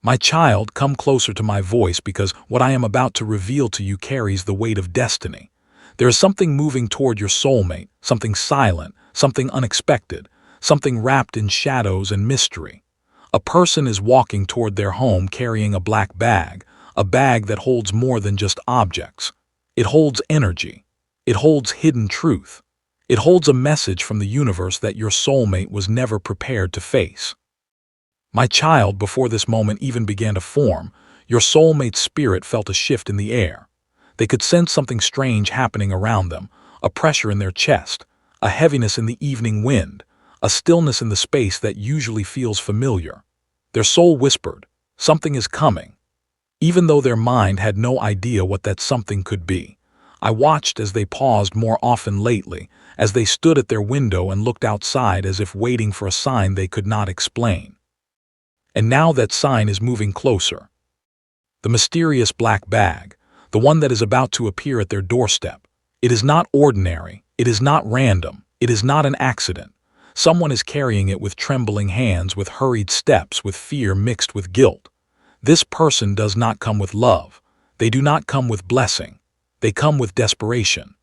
My child, come closer to my voice because what I am about to reveal to you carries the weight of destiny. There is something moving toward your soulmate, something silent, something unexpected, something wrapped in shadows and mystery. A person is walking toward their home carrying a black bag, a bag that holds more than just objects. It holds energy. It holds hidden truth. It holds a message from the universe that your soulmate was never prepared to face. My child, before this moment even began to form, your soulmate's spirit felt a shift in the air. They could sense something strange happening around them, a pressure in their chest, a heaviness in the evening wind, a stillness in the space that usually feels familiar. Their soul whispered, "Something is coming." Even though their mind had no idea what that something could be. I watched as they paused more often lately, as they stood at their window and looked outside as if waiting for a sign they could not explain. And now that sign is moving closer. The mysterious black bag, the one that is about to appear at their doorstep. It is not ordinary, it is not random, it is not an accident. Someone is carrying it with trembling hands, with hurried steps, with fear mixed with guilt. This person does not come with love. They do not come with blessing. They come with desperation.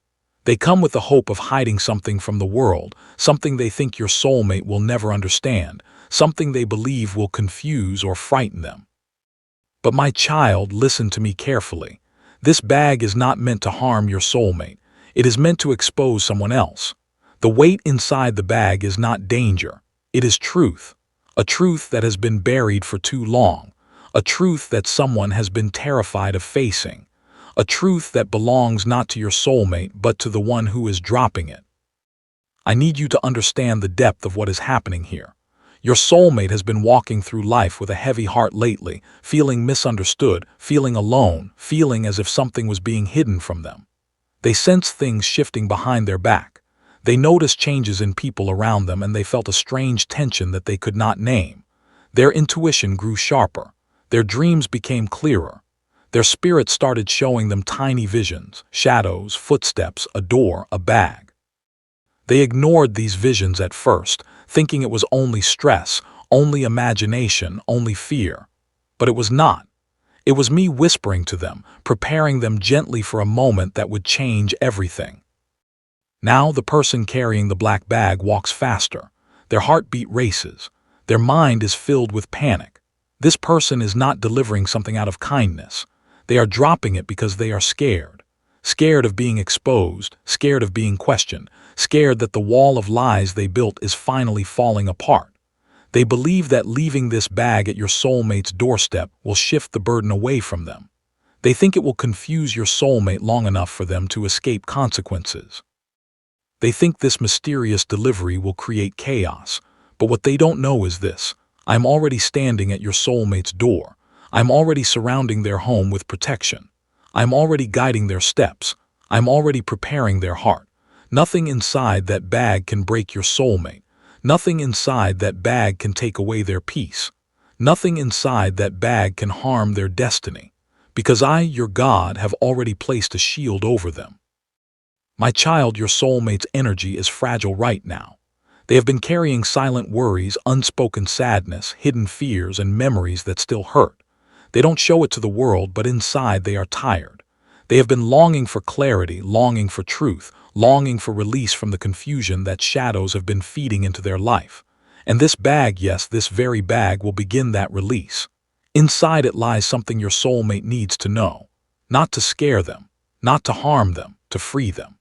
They come with the hope of hiding something from the world, something they think your soulmate will never understand, something they believe will confuse or frighten them. But my child, listen to me carefully. This bag is not meant to harm your soulmate. It is meant to expose someone else. The weight inside the bag is not danger. It is truth. A truth that has been buried for too long. A truth that someone has been terrified of facing. A truth that belongs not to your soulmate but to the one who is dropping it. I need you to understand the depth of what is happening here. Your soulmate has been walking through life with a heavy heart lately, feeling misunderstood, feeling alone, feeling as if something was being hidden from them. They sensed things shifting behind their back. They noticed changes in people around them and they felt a strange tension that they could not name. Their intuition grew sharper. Their dreams became clearer. Their spirit started showing them tiny visions, shadows, footsteps, a door, a bag. They ignored these visions at first, thinking it was only stress, only imagination, only fear. But it was not. It was me whispering to them, preparing them gently for a moment that would change everything. Now the person carrying the black bag walks faster. Their heartbeat races. Their mind is filled with panic. This person is not delivering something out of kindness. They are dropping it because they are scared. Scared of being exposed, scared of being questioned, scared that the wall of lies they built is finally falling apart. They believe that leaving this bag at your soulmate's doorstep will shift the burden away from them. They think it will confuse your soulmate long enough for them to escape consequences. They think this mysterious delivery will create chaos, but what they don't know is this. I'm already standing at your soulmate's door. I'm already surrounding their home with protection. I'm already guiding their steps. I'm already preparing their heart. Nothing inside that bag can break your soulmate. Nothing inside that bag can take away their peace. Nothing inside that bag can harm their destiny, because I, your God, have already placed a shield over them. My child, your soulmate's energy is fragile right now. They have been carrying silent worries, unspoken sadness, hidden fears, and memories that still hurt. They don't show it to the world, but inside they are tired. They have been longing for clarity, longing for truth, longing for release from the confusion that shadows have been feeding into their life. And this bag, yes, this very bag will begin that release. Inside it lies something your soulmate needs to know. Not to scare them, not to harm them, to free them.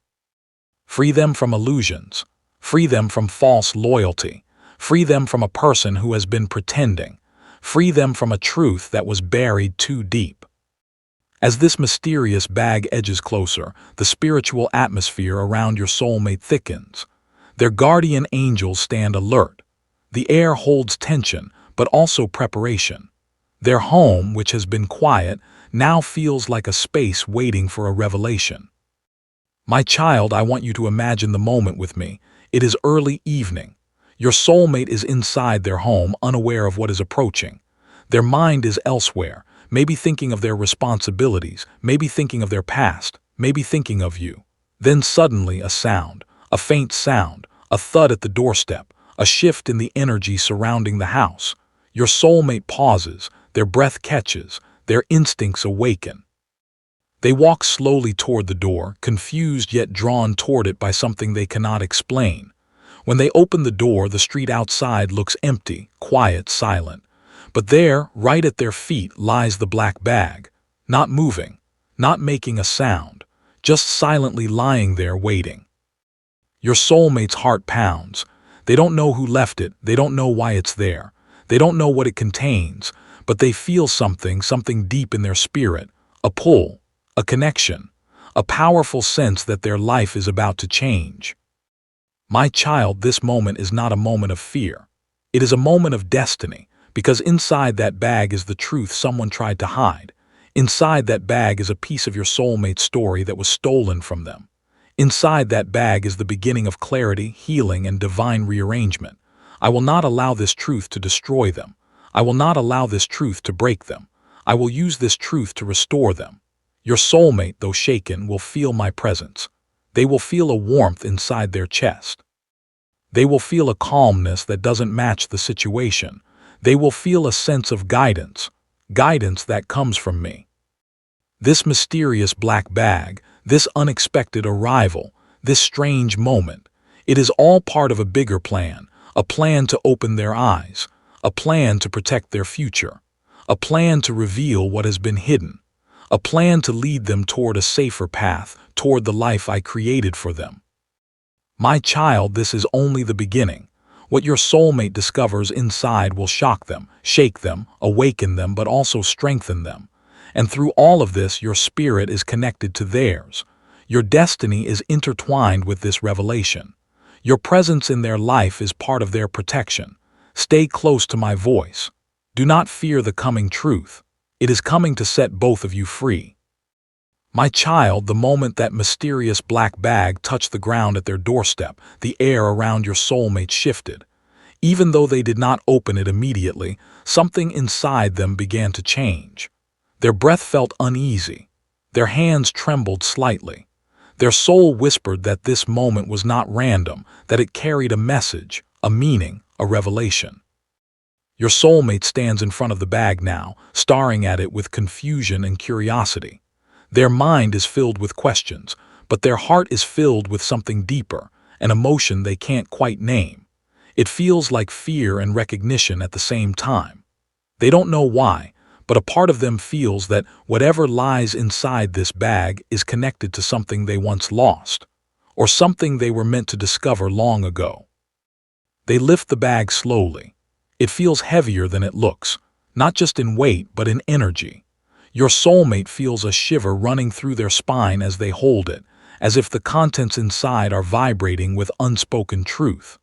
Free them from illusions. Free them from false loyalty. Free them from a person who has been pretending. Free them from a truth that was buried too deep. As this mysterious bag edges closer, the spiritual atmosphere around your soulmate thickens. Their guardian angels stand alert. The air holds tension, but also preparation. Their home, which has been quiet, now feels like a space waiting for a revelation. My child, I want you to imagine the moment with me. It is early evening. Your soulmate is inside their home, unaware of what is approaching. Their mind is elsewhere, maybe thinking of their responsibilities, maybe thinking of their past, maybe thinking of you. Then suddenly a sound, a faint sound, a thud at the doorstep, a shift in the energy surrounding the house. Your soulmate pauses, their breath catches, their instincts awaken. They walk slowly toward the door, confused yet drawn toward it by something they cannot explain. When they open the door, the street outside looks empty, quiet, silent. But there, right at their feet, lies the black bag, not moving, not making a sound, just silently lying there waiting. Your soulmate's heart pounds. They don't know who left it, they don't know why it's there, they don't know what it contains, but they feel something deep in their spirit, a pull, a connection, a powerful sense that their life is about to change. My child, this moment is not a moment of fear. It is a moment of destiny, because inside that bag is the truth someone tried to hide. Inside that bag is a piece of your soulmate's story that was stolen from them. Inside that bag is the beginning of clarity, healing, and divine rearrangement. I will not allow this truth to destroy them. I will not allow this truth to break them. I will use this truth to restore them. Your soulmate, though shaken, will feel my presence. They will feel a warmth inside their chest. They will feel a calmness that doesn't match the situation. They will feel a sense of guidance that comes from me. This mysterious black bag, this unexpected arrival, this strange moment, it is all part of a bigger plan, a plan to open their eyes, a plan to protect their future, a plan to reveal what has been hidden, a plan to lead them toward a safer path, toward the life I created for them. My child, this is only the beginning. What your soulmate discovers inside will shock them, shake them, awaken them, but also strengthen them. And through all of this, your spirit is connected to theirs. Your destiny is intertwined with this revelation. Your presence in their life is part of their protection. Stay close to my voice. Do not fear the coming truth. It is coming to set both of you free. My child, the moment that mysterious black bag touched the ground at their doorstep, the air around your soulmate shifted. Even though they did not open it immediately, something inside them began to change. Their breath felt uneasy. Their hands trembled slightly. Their soul whispered that this moment was not random, that it carried a message, a meaning, a revelation. Your soulmate stands in front of the bag now, staring at it with confusion and curiosity. Their mind is filled with questions, but their heart is filled with something deeper, an emotion they can't quite name. It feels like fear and recognition at the same time. They don't know why, but a part of them feels that whatever lies inside this bag is connected to something they once lost, or something they were meant to discover long ago. They lift the bag slowly. It feels heavier than it looks, not just in weight but in energy. Your soulmate feels a shiver running through their spine as they hold it, as if the contents inside are vibrating with unspoken truth.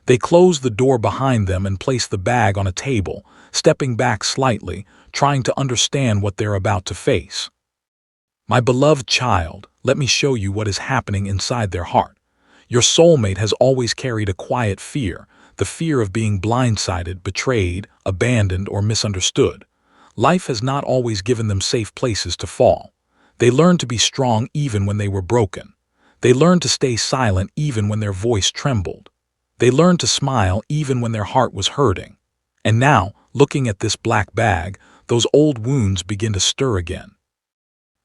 They close the door behind them and place the bag on a table, stepping back slightly, trying to understand what they're about to face. My beloved child, let me show you what is happening inside their heart. Your soulmate has always carried a quiet fear, the fear of being blindsided, betrayed, abandoned, or misunderstood. Life has not always given them safe places to fall. They learned to be strong even when they were broken. They learned to stay silent even when their voice trembled. They learned to smile even when their heart was hurting. And now, looking at this black bag, those old wounds begin to stir again.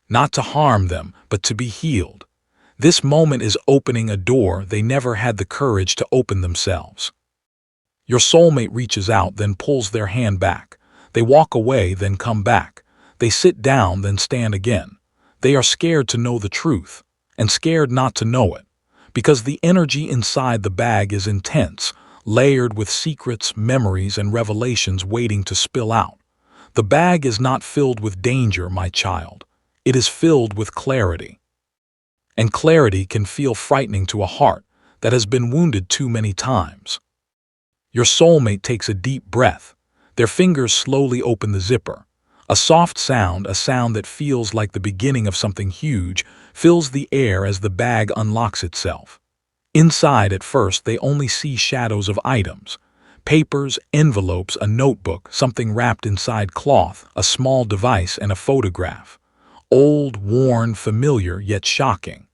Not to harm them, but to be healed. This moment is opening a door they never had the courage to open themselves. Your soulmate reaches out, then pulls their hand back. They walk away, then come back. They sit down, then stand again. They are scared to know the truth, and scared not to know it, because the energy inside the bag is intense, layered with secrets, memories, and revelations waiting to spill out. The bag is not filled with danger, my child. It is filled with clarity. And clarity can feel frightening to a heart that has been wounded too many times. Your soulmate takes a deep breath. Their fingers slowly open the zipper. A soft sound, a sound that feels like the beginning of something huge, fills the air as the bag unlocks itself. Inside, at first, they only see shadows of items. Papers, envelopes, a notebook, something wrapped inside cloth, a small device, and a photograph. Old, worn, familiar, yet shocking.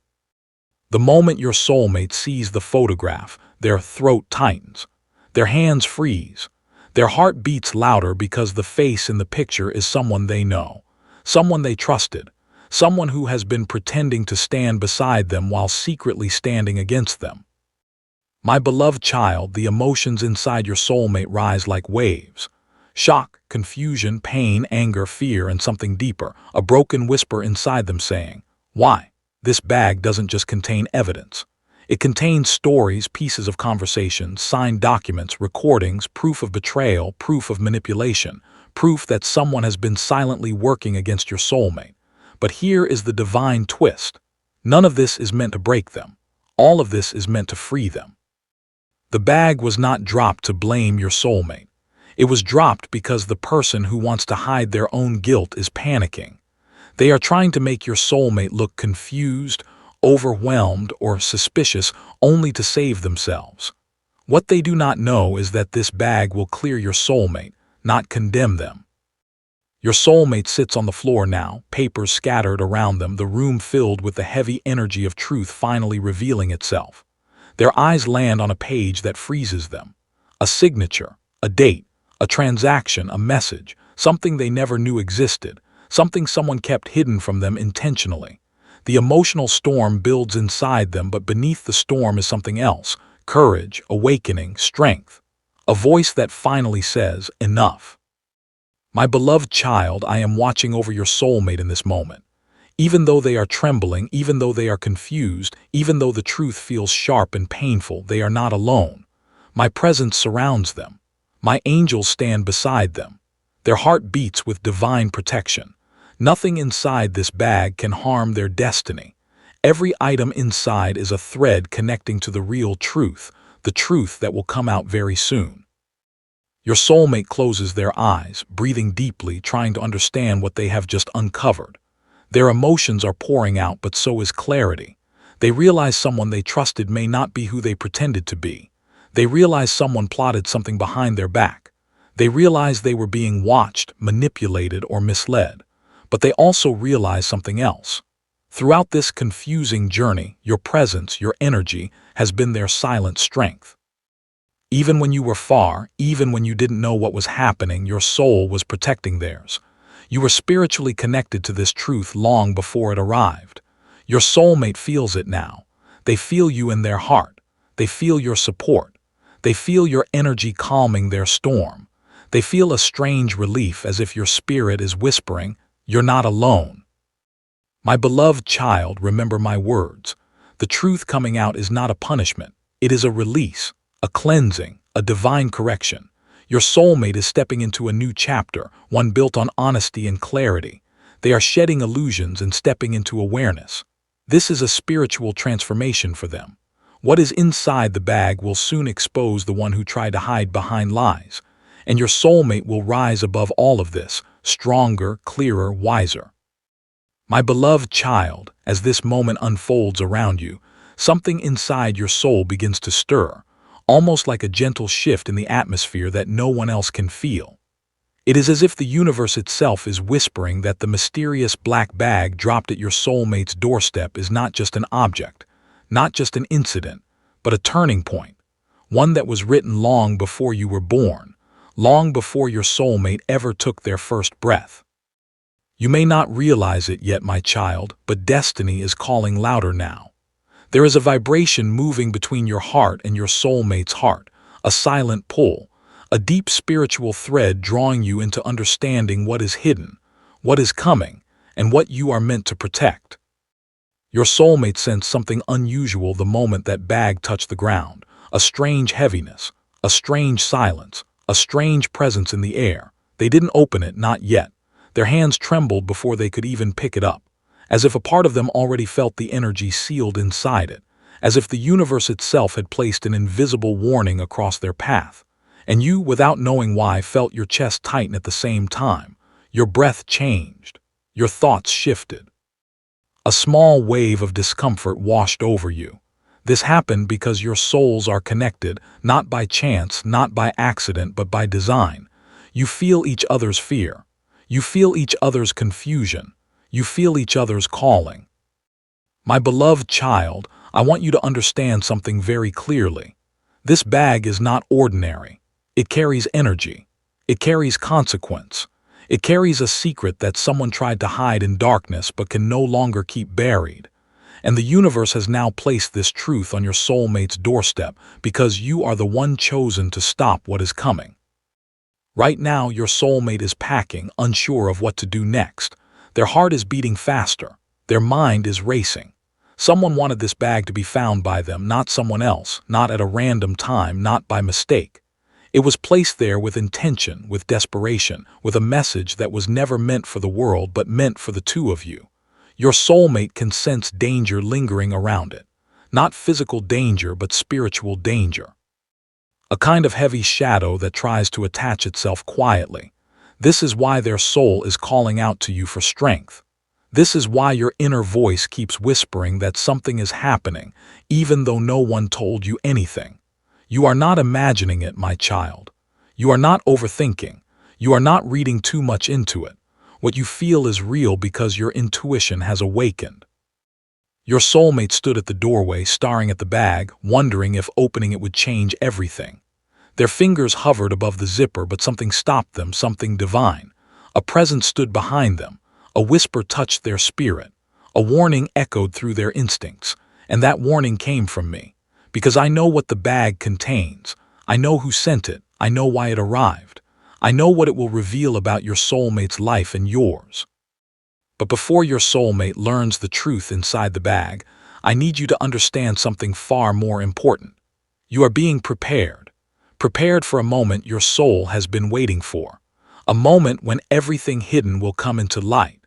The moment your soulmate sees the photograph, their throat tightens. Their hands freeze. Their heart beats louder because the face in the picture is someone they know, someone they trusted, someone who has been pretending to stand beside them while secretly standing against them. My beloved child, the emotions inside your soulmate rise like waves. Shock, confusion, pain, anger, fear, and something deeper, a broken whisper inside them saying, "Why?" This bag doesn't just contain evidence. It contains stories, pieces of conversation, signed documents, recordings, proof of betrayal, proof of manipulation, proof that someone has been silently working against your soulmate. But here is the divine twist. None of this is meant to break them. All of this is meant to free them. The bag was not dropped to blame your soulmate. It was dropped because the person who wants to hide their own guilt is panicking. They are trying to make your soulmate look confused, overwhelmed, or suspicious only to save themselves. What they do not know is that this bag will clear your soulmate, not condemn them. Your soulmate sits on the floor now, papers scattered around them, the room filled with the heavy energy of truth finally revealing itself. Their eyes land on a page that freezes them. A signature, a date, a transaction, a message, something they never knew existed, something someone kept hidden from them intentionally. The emotional storm builds inside them, but beneath the storm is something else: courage, awakening, strength. A voice that finally says, "Enough." My beloved child, I am watching over your soulmate in this moment. Even though they are trembling, even though they are confused, even though the truth feels sharp and painful, they are not alone. My presence surrounds them. My angels stand beside them. Their heart beats with divine protection. Nothing inside this bag can harm their destiny. Every item inside is a thread connecting to the real truth, the truth that will come out very soon. Your soulmate closes their eyes, breathing deeply, trying to understand what they have just uncovered. Their emotions are pouring out, but so is clarity. They realize someone they trusted may not be who they pretended to be. They realize someone plotted something behind their back. They realize they were being watched, manipulated, or misled. But they also realize something else. Throughout this confusing journey, your presence, your energy, has been their silent strength. Even when you were far, even when you didn't know what was happening, your soul was protecting theirs. You were spiritually connected to this truth long before it arrived. Your soulmate feels it now. They feel you in their heart. They feel your support. They feel your energy calming their storm. They feel a strange relief, as if your spirit is whispering, "You're not alone." My beloved child, remember my words. The truth coming out is not a punishment. It is a release, a cleansing, a divine correction. Your soulmate is stepping into a new chapter, one built on honesty and clarity. They are shedding illusions and stepping into awareness. This is a spiritual transformation for them. What is inside the bag will soon expose the one who tried to hide behind lies. And your soulmate will rise above all of this, stronger, clearer, wiser. My beloved child, as this moment unfolds around you, something inside your soul begins to stir, almost like a gentle shift in the atmosphere that no one else can feel. It is as if the universe itself is whispering that the mysterious black bag dropped at your soulmate's doorstep is not just an object, not just an incident, but a turning point, one that was written long before you were born, long before your soulmate ever took their first breath. You may not realize it yet, my child, but destiny is calling louder now. There is a vibration moving between your heart and your soulmate's heart, a silent pull, a deep spiritual thread drawing you into understanding what is hidden, what is coming, and what you are meant to protect. Your soulmate sensed something unusual the moment that bag touched the ground, a strange heaviness, a strange silence, a strange presence in the air. They didn't open it, not yet. Their hands trembled before they could even pick it up, as if a part of them already felt the energy sealed inside it, as if the universe itself had placed an invisible warning across their path. And you, without knowing why, felt your chest tighten at the same time. Your breath changed. Your thoughts shifted. A small wave of discomfort washed over you. This happened because your souls are connected, not by chance, not by accident, but by design. You feel each other's fear. You feel each other's confusion. You feel each other's calling. My beloved child, I want you to understand something very clearly. This bag is not ordinary. It carries energy. It carries consequence. It carries a secret that someone tried to hide in darkness but can no longer keep buried. And the universe has now placed this truth on your soulmate's doorstep because you are the one chosen to stop what is coming. Right now, your soulmate is packing, unsure of what to do next. Their heart is beating faster. Their mind is racing. Someone wanted this bag to be found by them, not someone else, not at a random time, not by mistake. It was placed there with intention, with desperation, with a message that was never meant for the world but meant for the two of you. Your soulmate can sense danger lingering around it. Not physical danger, but spiritual danger. A kind of heavy shadow that tries to attach itself quietly. This is why their soul is calling out to you for strength. This is why your inner voice keeps whispering that something is happening, even though no one told you anything. You are not imagining it, my child. You are not overthinking. You are not reading too much into it. What you feel is real because your intuition has awakened. Your soulmate stood at the doorway, staring at the bag, wondering if opening it would change everything. Their fingers hovered above the zipper, but something stopped them, something divine. A presence stood behind them. A whisper touched their spirit. A warning echoed through their instincts. And that warning came from me. Because I know what the bag contains. I know who sent it. I know why it arrived. I know what it will reveal about your soulmate's life and yours. But before your soulmate learns the truth inside the bag, I need you to understand something far more important. You are being prepared. Prepared for a moment your soul has been waiting for. A moment when everything hidden will come into light.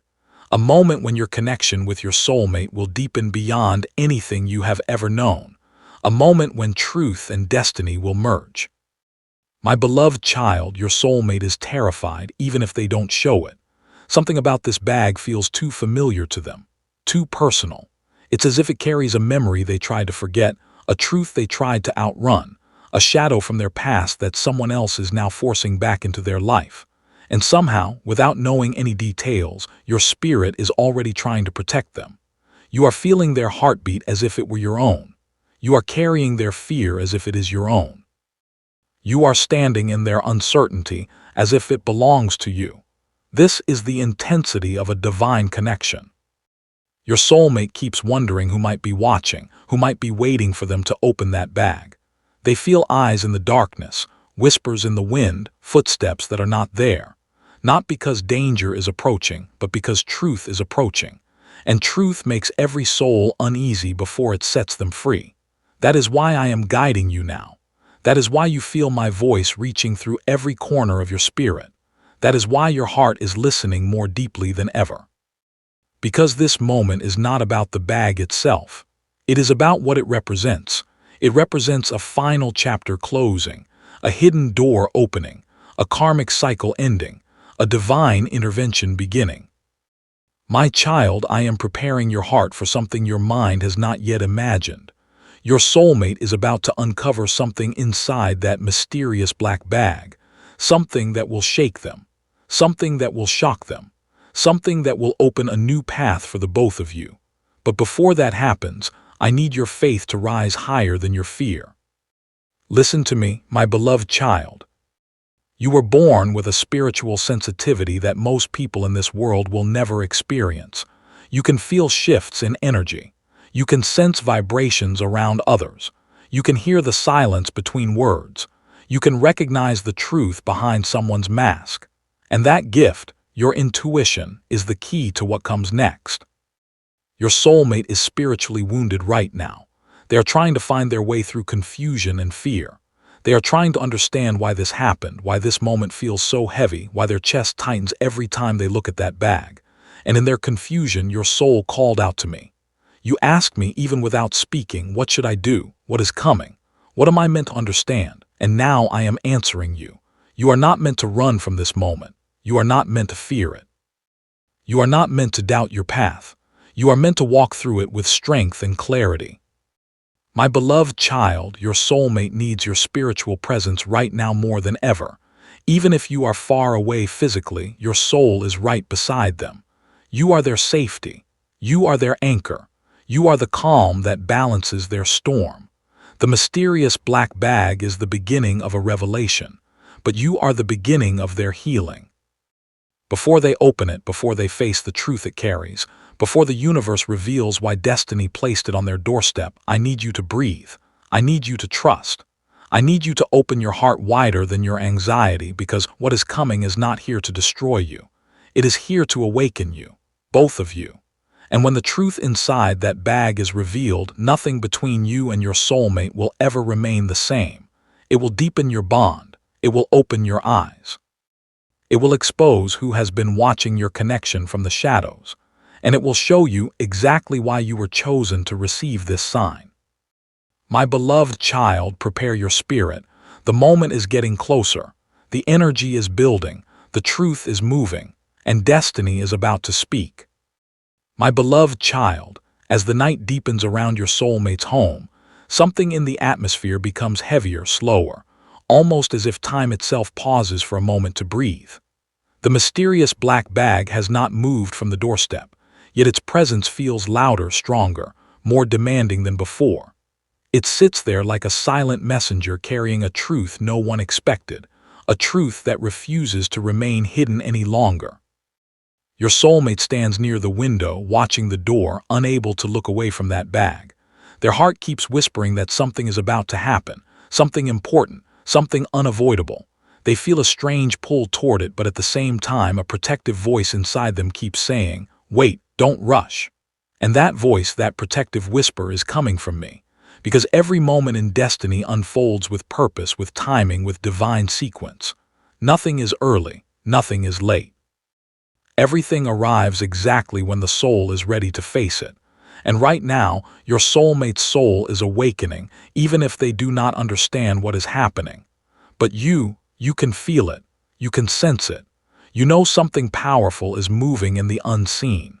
A moment when your connection with your soulmate will deepen beyond anything you have ever known. A moment when truth and destiny will merge. My beloved child, your soulmate is terrified even if they don't show it. Something about this bag feels too familiar to them, too personal. It's as if it carries a memory they tried to forget, a truth they tried to outrun, a shadow from their past that someone else is now forcing back into their life. And somehow, without knowing any details, your spirit is already trying to protect them. You are feeling their heartbeat as if it were your own. You are carrying their fear as if it is your own. You are standing in their uncertainty as if it belongs to you. This is the intensity of a divine connection. Your soulmate keeps wondering who might be watching, who might be waiting for them to open that bag. They feel eyes in the darkness, whispers in the wind, footsteps that are not there. Not because danger is approaching, but because truth is approaching. And truth makes every soul uneasy before it sets them free. That is why I am guiding you now. That is why you feel my voice reaching through every corner of your spirit. That is why your heart is listening more deeply than ever. Because this moment is not about the bag itself. It is about what it represents. It represents a final chapter closing, a hidden door opening, a karmic cycle ending, a divine intervention beginning. My child, I am preparing your heart for something your mind has not yet imagined. Your soulmate is about to uncover something inside that mysterious black bag, something that will shake them, something that will shock them, something that will open a new path for the both of you. But before that happens, I need your faith to rise higher than your fear. Listen to me, my beloved child. You were born with a spiritual sensitivity that most people in this world will never experience. You can feel shifts in energy. You can sense vibrations around others. You can hear the silence between words. You can recognize the truth behind someone's mask. And that gift, your intuition, is the key to what comes next. Your soulmate is spiritually wounded right now. They are trying to find their way through confusion and fear. They are trying to understand why this happened, why this moment feels so heavy, why their chest tightens every time they look at that bag. And in their confusion, your soul called out to me. You asked me, even without speaking, what should I do? What is coming? What am I meant to understand? And now I am answering you. You are not meant to run from this moment. You are not meant to fear it. You are not meant to doubt your path. You are meant to walk through it with strength and clarity. My beloved child, your soulmate needs your spiritual presence right now more than ever. Even if you are far away physically, your soul is right beside them. You are their safety. You are their anchor. You are the calm that balances their storm. The mysterious black bag is the beginning of a revelation. but you are the beginning of their healing. Before they open it, before they face the truth it carries, before the universe reveals why destiny placed it on their doorstep, I need you to breathe. I need you to trust. I need you to open your heart wider than your anxiety, because what is coming is not here to destroy you. It is here to awaken you, both of you. And when the truth inside that bag is revealed, nothing between you and your soulmate will ever remain the same. It will deepen your bond. It will open your eyes. It will expose who has been watching your connection from the shadows, and it will show you exactly why you were chosen to receive this sign. My beloved child, prepare your spirit. The moment is getting closer. The energy is building. The truth is moving, and destiny is about to speak. My beloved child, as the night deepens around your soulmate's home, something in the atmosphere becomes heavier, slower, almost as if time itself pauses for a moment to breathe. The mysterious black bag has not moved from the doorstep, yet its presence feels louder, stronger, more demanding than before. It sits there like a silent messenger carrying a truth no one expected, a truth that refuses to remain hidden any longer. Your soulmate stands near the window, watching the door, unable to look away from that bag. Their heart keeps whispering that something is about to happen, something important, something unavoidable. They feel a strange pull toward it, but at the same time, a protective voice inside them keeps saying, "Wait, don't rush." And that voice, that protective whisper, is coming from me. Because every moment in destiny unfolds with purpose, with timing, with divine sequence. Nothing is early, nothing is late. Everything arrives exactly when the soul is ready to face it. And right now, your soulmate's soul is awakening, even if they do not understand what is happening. But you can feel it. You can sense it. You know something powerful is moving in the unseen.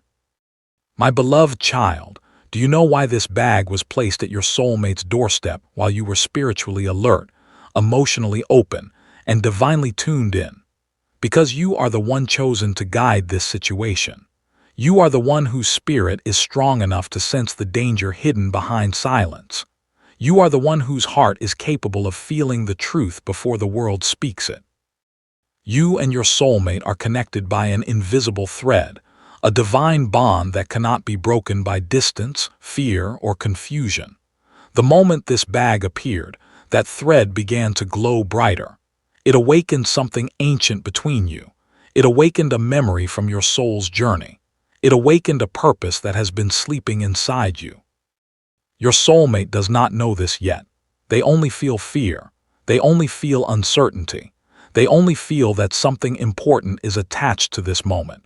My beloved child, do you know why this bag was placed at your soulmate's doorstep while you were spiritually alert, emotionally open, and divinely tuned in? Because you are the one chosen to guide this situation. You are the one whose spirit is strong enough to sense the danger hidden behind silence. You are the one whose heart is capable of feeling the truth before the world speaks it. You and your soulmate are connected by an invisible thread, a divine bond that cannot be broken by distance, fear, or confusion. The moment this bag appeared, that thread began to glow brighter. It awakened something ancient between you. It awakened a memory from your soul's journey. It awakened a purpose that has been sleeping inside you. Your soulmate does not know this yet. They only feel fear. They only feel uncertainty. They only feel that something important is attached to this moment.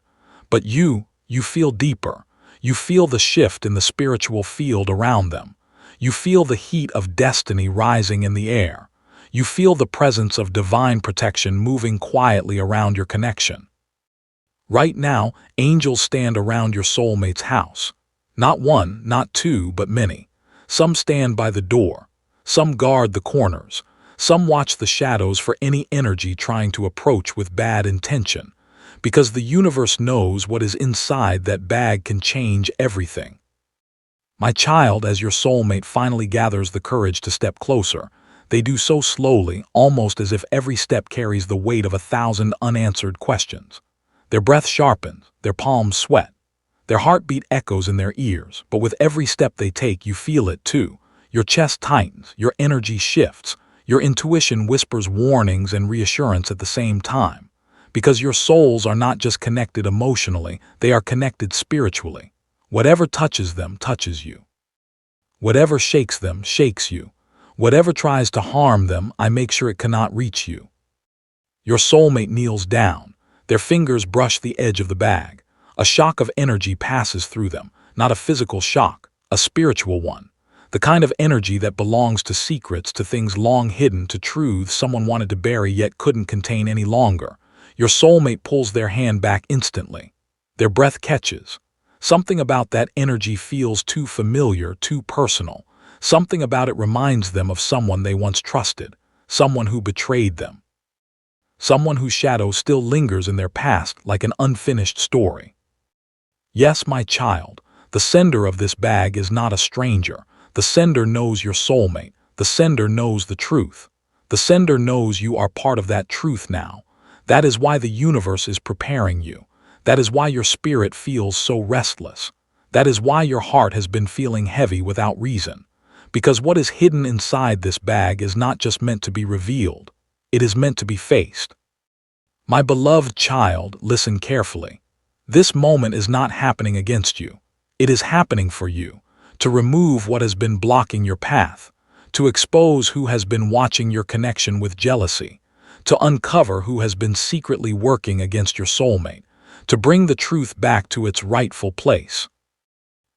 But you feel deeper. You feel the shift in the spiritual field around them. You feel the heat of destiny rising in the air. You feel the presence of divine protection moving quietly around your connection. Right now, angels stand around your soulmate's house. Not one, not two, but many. Some stand by the door. Some guard the corners. Some watch the shadows for any energy trying to approach with bad intention. Because the universe knows what is inside that bag can change everything. My child, as your soulmate finally gathers the courage to step closer, they do so slowly, almost as if every step carries the weight of 1,000 unanswered questions. Their breath sharpens, their palms sweat. Their heartbeat echoes in their ears, but with every step they take, you feel it too. Your chest tightens, your energy shifts, your intuition whispers warnings and reassurance at the same time. Because your souls are not just connected emotionally, they are connected spiritually. Whatever touches them touches you. Whatever shakes them shakes you. Whatever tries to harm them, I make sure it cannot reach you. Your soulmate kneels down. Their fingers brush the edge of the bag. A shock of energy passes through them, not a physical shock, a spiritual one. The kind of energy that belongs to secrets, to things long hidden, to truths someone wanted to bury yet couldn't contain any longer. Your soulmate pulls their hand back instantly. Their breath catches. Something about that energy feels too familiar, too personal. Something about it reminds them of someone they once trusted, someone who betrayed them. Someone whose shadow still lingers in their past like an unfinished story. Yes, my child, the sender of this bag is not a stranger. The sender knows your soulmate. The sender knows the truth. The sender knows you are part of that truth now. That is why the universe is preparing you. That is why your spirit feels so restless. That is why your heart has been feeling heavy without reason. Because what is hidden inside this bag is not just meant to be revealed. It is meant to be faced. My beloved child, listen carefully. This moment is not happening against you. It is happening for you, to remove what has been blocking your path, to expose who has been watching your connection with jealousy, to uncover who has been secretly working against your soulmate, to bring the truth back to its rightful place.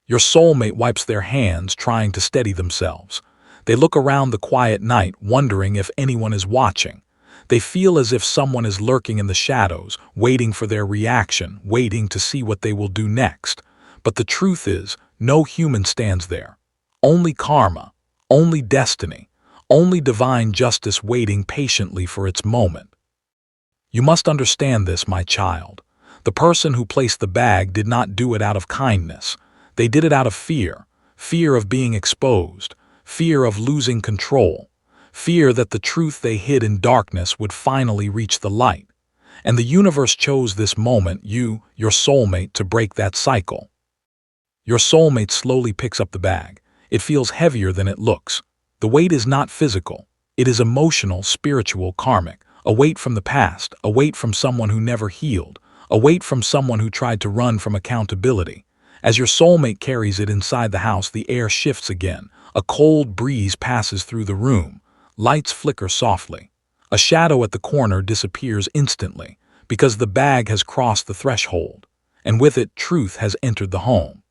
Your soulmate wipes their hands, trying to steady themselves. They look around the quiet night, wondering if anyone is watching. They feel as if someone is lurking in the shadows, waiting for their reaction, waiting to see what they will do next. But the truth is, no human stands there. Only karma, only destiny, only divine justice waiting patiently for its moment. You must understand this, my child. The person who placed the bag did not do it out of kindness. They did it out of fear, fear of being exposed, fear of losing control, fear that the truth they hid in darkness would finally reach the light. And the universe chose this moment, you, your soulmate, to break that cycle. Your soulmate slowly picks up the bag. It feels heavier than it looks. The weight is not physical. It is emotional, spiritual, karmic. A weight from the past, a weight from someone who never healed, a weight from someone who tried to run from accountability. As your soulmate carries it inside the house, the air shifts again. A cold breeze passes through the room. Lights flicker softly. A shadow at the corner disappears instantly because the bag has crossed the threshold, and with it, truth has entered the home.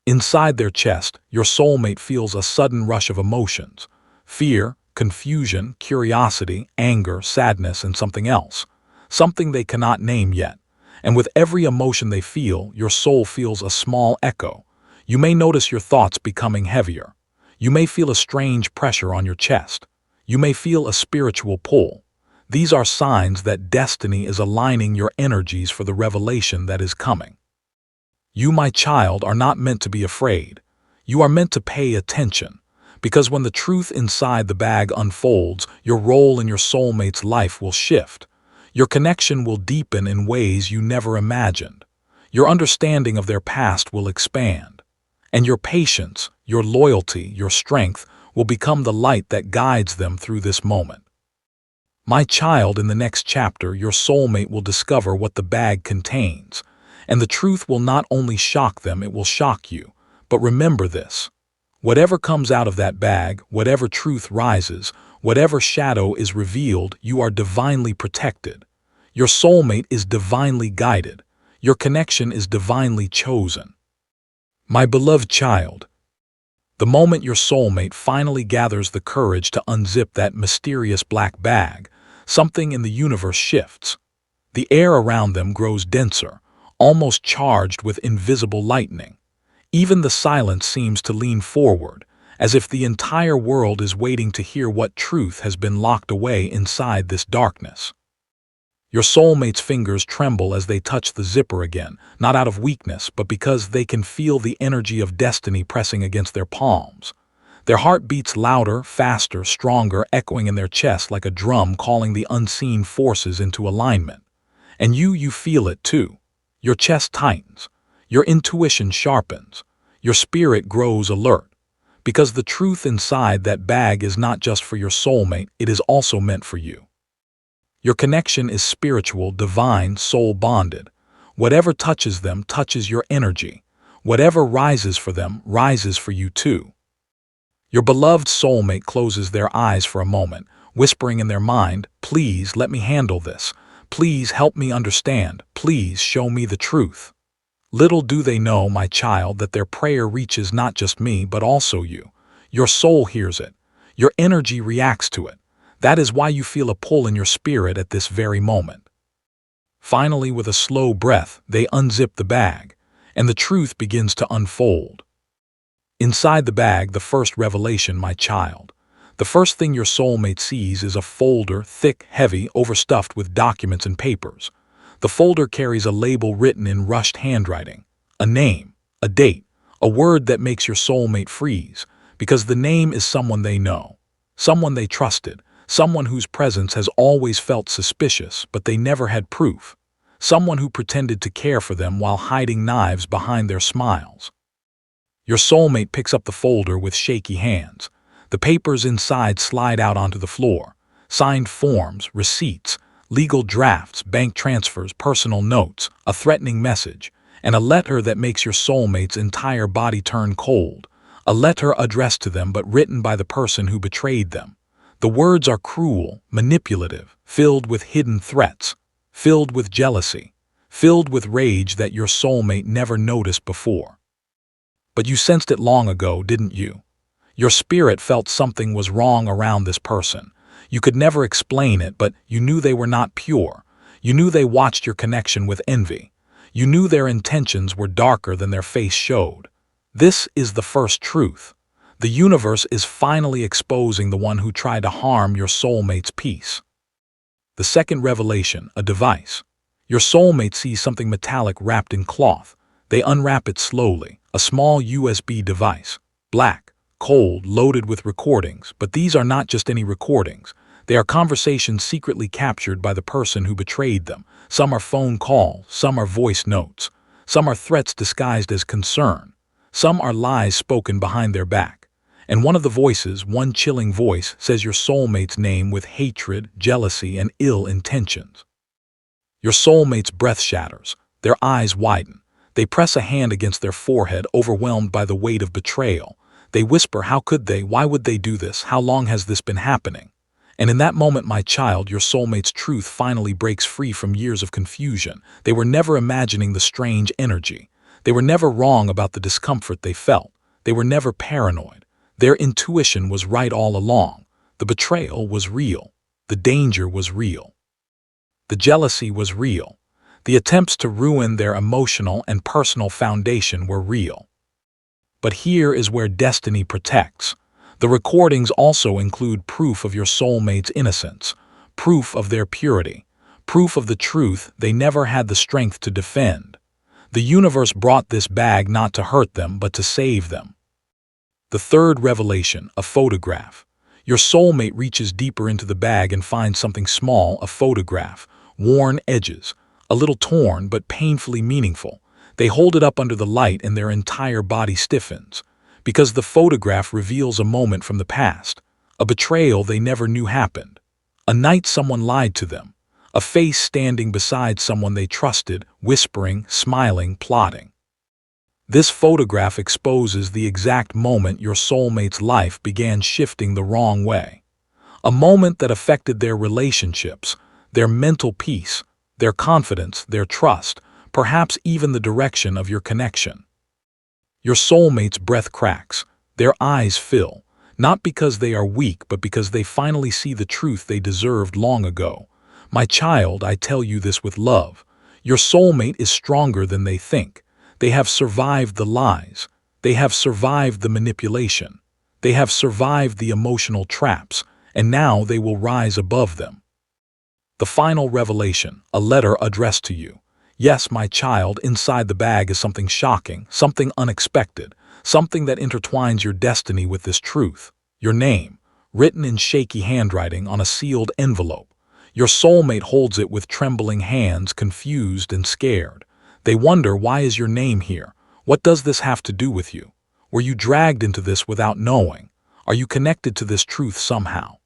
Inside their chest, your soulmate feels a sudden rush of emotions: fear, confusion, curiosity, anger, sadness, and something else. Something they cannot name yet. And with every emotion they feel, your soul feels a small echo. You may notice your thoughts becoming heavier. You may feel a strange pressure on your chest. You may feel a spiritual pull. These are signs that destiny is aligning your energies for the revelation that is coming. You, my child, are not meant to be afraid. You are meant to pay attention. Because when the truth inside the bag unfolds, your role in your soulmate's life will shift. Your connection will deepen in ways you never imagined. Your understanding of their past will expand. And your patience, your loyalty, your strength will become the light that guides them through this moment. My child, in the next chapter, your soulmate will discover what the bag contains. And the truth will not only shock them, it will shock you. But remember this: whatever comes out of that bag, whatever truth rises, whatever shadow is revealed, you are divinely protected. Your soulmate is divinely guided. Your connection is divinely chosen. My beloved child, the moment your soulmate finally gathers the courage to unzip that mysterious black bag, something in the universe shifts. The air around them grows denser, almost charged with invisible lightning. Even the silence seems to lean forward, as if the entire world is waiting to hear what truth has been locked away inside this darkness. Your soulmate's fingers tremble as they touch the zipper again, not out of weakness, but because they can feel the energy of destiny pressing against their palms. Their heart beats louder, faster, stronger, echoing in their chest like a drum calling the unseen forces into alignment. And you feel it too. Your chest tightens. Your intuition sharpens. Your spirit grows alert. Because the truth inside that bag is not just for your soulmate, it is also meant for you. Your connection is spiritual, divine, soul-bonded. Whatever touches them touches your energy. Whatever rises for them rises for you too. Your beloved soulmate closes their eyes for a moment, whispering in their mind, "Please let me handle this. Please help me understand. Please show me the truth." Little do they know, my child, that their prayer reaches not just me, but also you. Your soul hears it. Your energy reacts to it. That is why you feel a pull in your spirit at this very moment. Finally, with a slow breath, they unzip the bag, and the truth begins to unfold. Inside the bag, the first revelation, my child. The first thing your soulmate sees is a folder, thick, heavy, overstuffed with documents and papers. The folder carries a label written in rushed handwriting, a name, a date, a word that makes your soulmate freeze, because the name is someone they know, someone they trusted, Someone whose presence has always felt suspicious, but they never had proof. Someone who pretended to care for them while hiding knives behind their smiles. Your soulmate picks up the folder with shaky hands. The papers inside slide out onto the floor. Signed forms, receipts, legal drafts, bank transfers, personal notes, a threatening message, and a letter that makes your soulmate's entire body turn cold. A letter addressed to them but written by the person who betrayed them. The words are cruel, manipulative, filled with hidden threats, filled with jealousy, filled with rage that your soulmate never noticed before. But you sensed it long ago, didn't you? Your spirit felt something was wrong around this person. You could never explain it, but you knew they were not pure. You knew they watched your connection with envy. You knew their intentions were darker than their face showed. This is the first truth. The universe is finally exposing the one who tried to harm your soulmate's peace. The second revelation, a device. Your soulmate sees something metallic wrapped in cloth. They unwrap it slowly, a small USB device, black, cold, loaded with recordings, but these are not just any recordings. They are conversations secretly captured by the person who betrayed them. Some are phone calls, some are voice notes, some are threats disguised as concern, some are lies spoken behind their back. And one of the voices, one chilling voice, says your soulmate's name with hatred, jealousy, and ill intentions. Your soulmate's breath shatters, their eyes widen. They press a hand against their forehead, overwhelmed by the weight of betrayal. They whisper, "How could they? Why would they do this? How long has this been happening?" And in that moment, my child, your soulmate's truth finally breaks free from years of confusion. They were never imagining the strange energy. They were never wrong about the discomfort they felt. They were never paranoid. Their intuition was right all along. The betrayal was real. The danger was real. The jealousy was real. The attempts to ruin their emotional and personal foundation were real. But here is where destiny protects. The recordings also include proof of your soulmate's innocence, proof of their purity, proof of the truth they never had the strength to defend. The universe brought this bag not to hurt them, but to save them. The third revelation, a photograph. Your soulmate reaches deeper into the bag and finds something small, a photograph, worn edges, a little torn but painfully meaningful. They hold it up under the light and their entire body stiffens, because the photograph reveals a moment from the past, a betrayal they never knew happened, a night someone lied to them, a face standing beside someone they trusted, whispering, smiling, plotting. This photograph exposes the exact moment your soulmate's life began shifting the wrong way, a moment that affected their relationships, their mental peace, their confidence, their trust, perhaps even the direction of your connection. Your soulmate's breath cracks, their eyes fill, not because they are weak, but because they finally see the truth they deserved long ago. My child, I tell you this with love. Your soulmate is stronger than they think. They have survived the lies. They have survived the manipulation. They have survived the emotional traps, and now they will rise above them. The final revelation, a letter addressed to you. Yes, my child, inside the bag is something shocking, something unexpected, something that intertwines your destiny with this truth. Your name, written in shaky handwriting on a sealed envelope. Your soulmate holds it with trembling hands, confused and scared. They wonder, why is your name here? What does this have to do with you? Were you dragged into this without knowing? Are you connected to this truth somehow?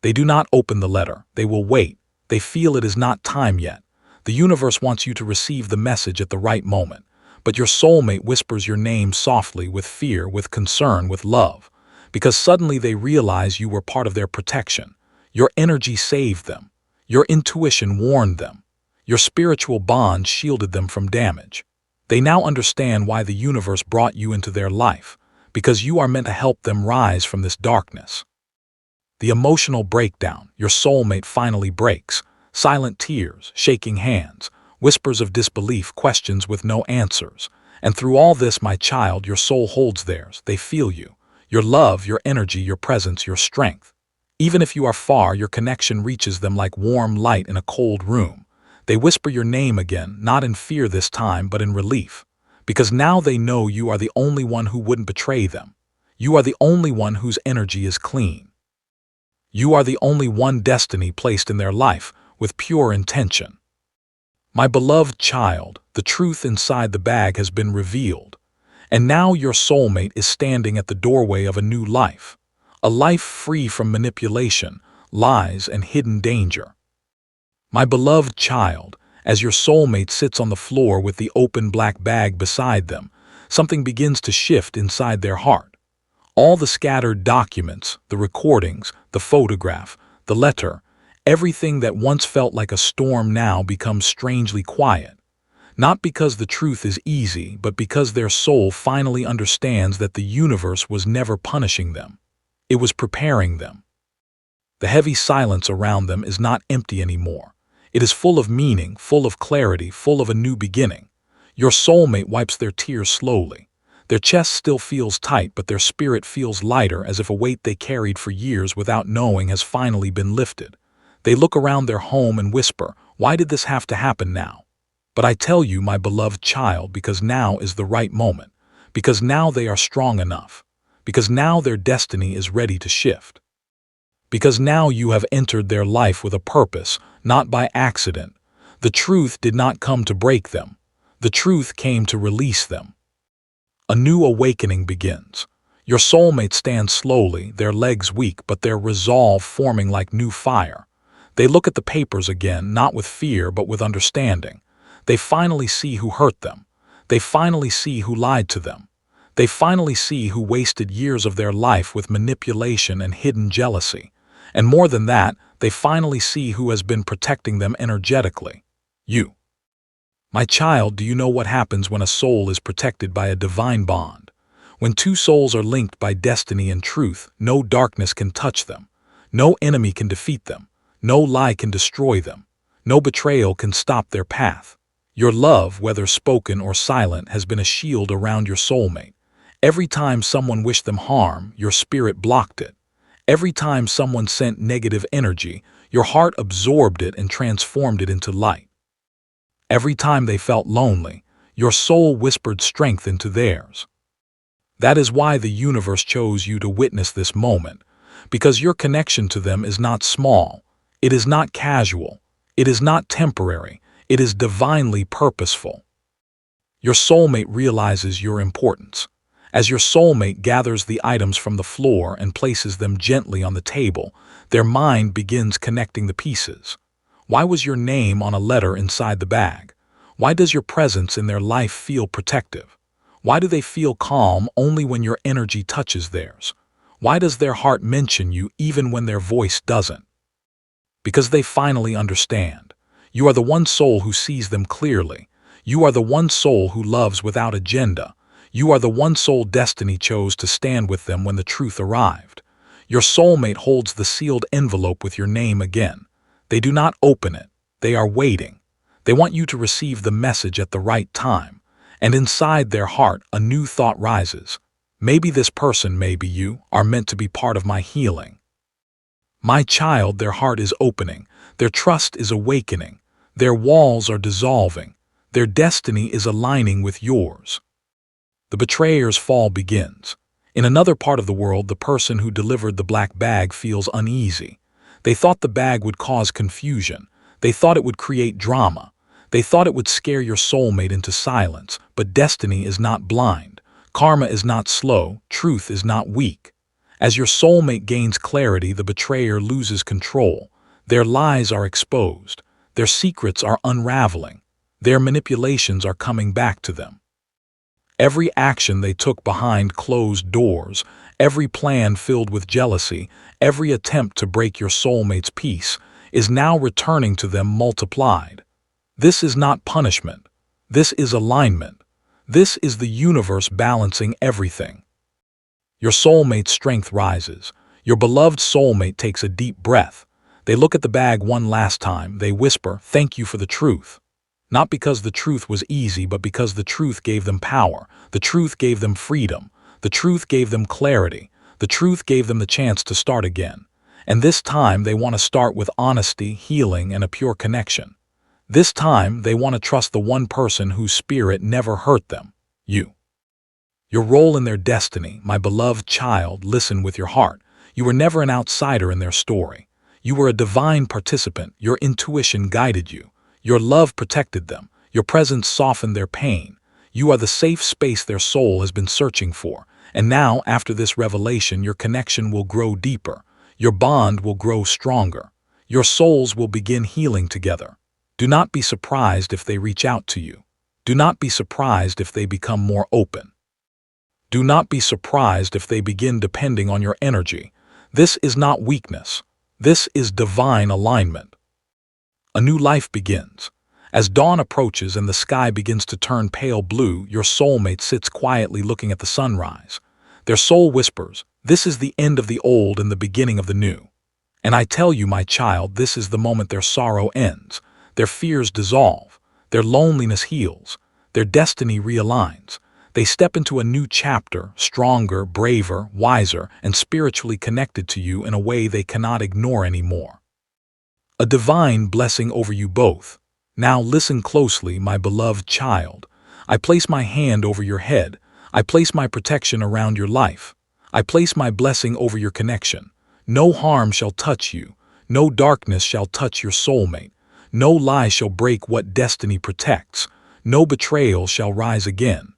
They do not open the letter. They will wait. They feel it is not time yet. The universe wants you to receive the message at the right moment. But your soulmate whispers your name softly, with fear, with concern, with love. Because suddenly they realize you were part of their protection. Your energy saved them. Your intuition warned them. Your spiritual bond shielded them from damage. They now understand why the universe brought you into their life, because you are meant to help them rise from this darkness. The emotional breakdown, your soulmate finally breaks. Silent tears, shaking hands, whispers of disbelief, questions with no answers. And through all this, my child, your soul holds theirs. They feel you. Your love, your energy, your presence, your strength. Even if you are far, your connection reaches them like warm light in a cold room. They whisper your name again, not in fear this time, but in relief. Because now they know you are the only one who wouldn't betray them. You are the only one whose energy is clean. You are the only one destiny placed in their life with pure intention. My beloved child, the truth inside the bag has been revealed, and now your soulmate is standing at the doorway of a new life, a life free from manipulation, lies, and hidden danger. My beloved child, as your soulmate sits on the floor with the open black bag beside them, something begins to shift inside their heart. All the scattered documents, the recordings, the photograph, the letter, everything that once felt like a storm now becomes strangely quiet. Not because the truth is easy, but because their soul finally understands that the universe was never punishing them. It was preparing them. The heavy silence around them is not empty anymore. It is full of meaning, full of clarity, full of a new beginning. Your soulmate wipes their tears slowly. Their chest still feels tight, but their spirit feels lighter, as if a weight they carried for years without knowing has finally been lifted. They look around their home and whisper, "Why did this have to happen now?" But I tell you, my beloved child, because now is the right moment. Because now they are strong enough. Because now their destiny is ready to shift. Because now you have entered their life with a purpose, not by accident. The truth did not come to break them. The truth came to release them. A new awakening begins. Your soulmate stands slowly, their legs weak, but their resolve forming like new fire. They look at the papers again, not with fear, but with understanding. They finally see who hurt them. They finally see who lied to them. They finally see who wasted years of their life with manipulation and hidden jealousy. And more than that, they finally see who has been protecting them energetically. You. My child, do you know what happens when a soul is protected by a divine bond? When two souls are linked by destiny and truth, no darkness can touch them. No enemy can defeat them. No lie can destroy them. No betrayal can stop their path. Your love, whether spoken or silent, has been a shield around your soulmate. Every time someone wished them harm, your spirit blocked it. Every time someone sent negative energy, your heart absorbed it and transformed it into light. Every time they felt lonely, your soul whispered strength into theirs. That is why the universe chose you to witness this moment, because your connection to them is not small, it is not casual, it is not temporary, it is divinely purposeful. Your soulmate realizes your importance. As your soulmate gathers the items from the floor and places them gently on the table, their mind begins connecting the pieces. Why was your name on a letter inside the bag? Why does your presence in their life feel protective? Why do they feel calm only when your energy touches theirs? Why does their heart mention you even when their voice doesn't? Because they finally understand. You are the one soul who sees them clearly. You are the one soul who loves without agenda. You are the one soul destiny chose to stand with them when the truth arrived. Your soulmate holds the sealed envelope with your name again. They do not open it. They are waiting. They want you to receive the message at the right time. And inside their heart, a new thought rises. Maybe this person, maybe you, are meant to be part of my healing. My child, their heart is opening. Their trust is awakening. Their walls are dissolving. Their destiny is aligning with yours. The betrayer's fall begins. In another part of the world, the person who delivered the black bag feels uneasy. They thought the bag would cause confusion. They thought it would create drama. They thought it would scare your soulmate into silence. But destiny is not blind. Karma is not slow. Truth is not weak. As your soulmate gains clarity, the betrayer loses control. Their lies are exposed. Their secrets are unraveling. Their manipulations are coming back to them. Every action they took behind closed doors, every plan filled with jealousy, every attempt to break your soulmate's peace, is now returning to them multiplied. This is not punishment. This is alignment. This is the universe balancing everything. Your soulmate's strength rises. Your beloved soulmate takes a deep breath. They look at the bag one last time. They whisper, "Thank you for the truth." Not because the truth was easy, but because the truth gave them power. The truth gave them freedom. The truth gave them clarity. The truth gave them the chance to start again. And this time they want to start with honesty, healing, and a pure connection. This time they want to trust the one person whose spirit never hurt them, you. Your role in their destiny, my beloved child, listen with your heart. You were never an outsider in their story. You were a divine participant. Your intuition guided you. Your love protected them. Your presence softened their pain. You are the safe space their soul has been searching for. And now, after this revelation, your connection will grow deeper. Your bond will grow stronger. Your souls will begin healing together. Do not be surprised if they reach out to you. Do not be surprised if they become more open. Do not be surprised if they begin depending on your energy. This is not weakness. This is divine alignment. A new life begins. As dawn approaches and the sky begins to turn pale blue, your soulmate sits quietly looking at the sunrise. Their soul whispers, "This is the end of the old and the beginning of the new." And I tell you, my child, this is the moment their sorrow ends, their fears dissolve, their loneliness heals, their destiny realigns. They step into a new chapter, stronger, braver, wiser, and spiritually connected to you in a way they cannot ignore anymore. A divine blessing over you both. Now listen closely, my beloved child. I place my hand over your head. I place my protection around your life. I place my blessing over your connection. No harm shall touch you. No darkness shall touch your soulmate. No lie shall break what destiny protects. No betrayal shall rise again.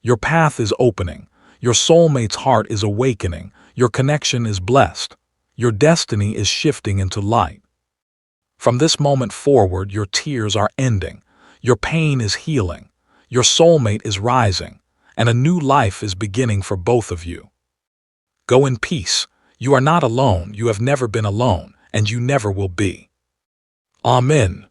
Your path is opening. Your soulmate's heart is awakening. Your connection is blessed. Your destiny is shifting into light. From this moment forward, your tears are ending. Your pain is healing. Your soulmate is rising. And a new life is beginning for both of you. Go in peace. You are not alone. You have never been alone, and you never will be. Amen.